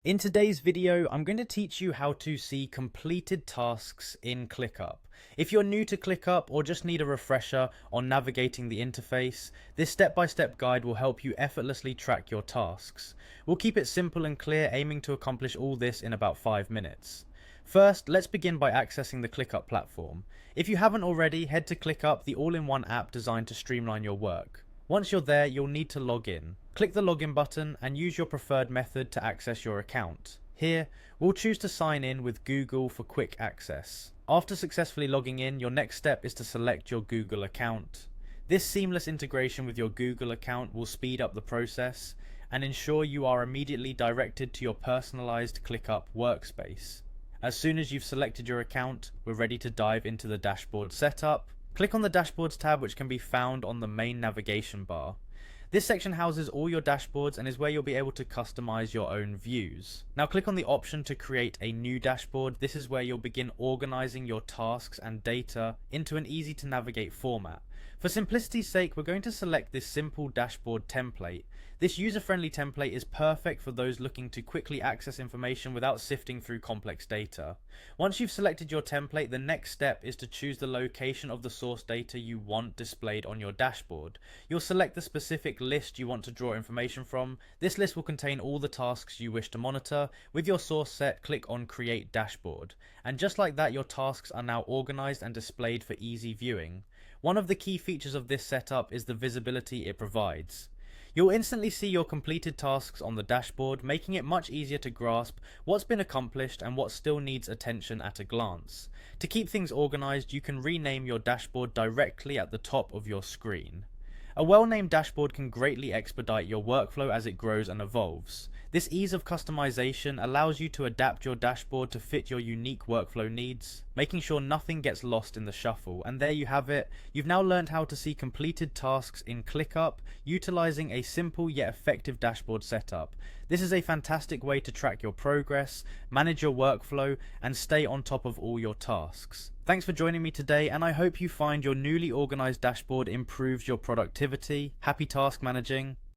In today's video, I'm going to teach you how to see completed tasks in Clickup. If you're new to Clickup or just need a refresher on navigating the interface, this step-by-step guide will help you effortlessly track your tasks. We'll keep it simple and clear, aiming to accomplish all this in about 5 minutes. First, let's begin by accessing the Clickup platform. If you haven't already, head to Clickup, the all-in-one app designed to streamline your work. Once you're there, you'll need to log in. Click the login button and use your preferred method to access your account. Here, we'll choose to sign in with Google for quick access. After successfully logging in, your next step is to select your Google account. This seamless integration with your Google account will speed up the process and ensure you are immediately directed to your personalized Clickup workspace. As soon as you've selected your account, we're ready to dive into the dashboard setup. Click on the Dashboards tab, which can be found on the main navigation bar. This section houses all your dashboards and is where you'll be able to customize your own views. Now click on the option to create a new dashboard. This is where you'll begin organizing your tasks and data into an easy to navigate format. For simplicity's sake, we're going to select this simple dashboard template. This user-friendly template is perfect for those looking to quickly access information without sifting through complex data. Once you've selected your template, the next step is to choose the location of the source data you want displayed on your dashboard. You'll select the specific list you want to draw information from. This list will contain all the tasks you wish to monitor. With your source set, click on Create Dashboard. And just like that, your tasks are now organized and displayed for easy viewing. One of the key features of this setup is the visibility it provides. You'll instantly see your completed tasks on the dashboard, making it much easier to grasp what's been accomplished and what still needs attention at a glance. To keep things organized, you can rename your dashboard directly at the top of your screen. A well-named dashboard can greatly expedite your workflow as it grows and evolves. This ease of customization allows you to adapt your dashboard to fit your unique workflow needs, making sure nothing gets lost in the shuffle. And there you have it. You've now learned how to see completed tasks in Clickup, utilizing a simple yet effective dashboard setup. This is a fantastic way to track your progress, manage your workflow, and stay on top of all your tasks. Thanks for joining me today, and I hope you find your newly organized dashboard improves your productivity. Happy task managing.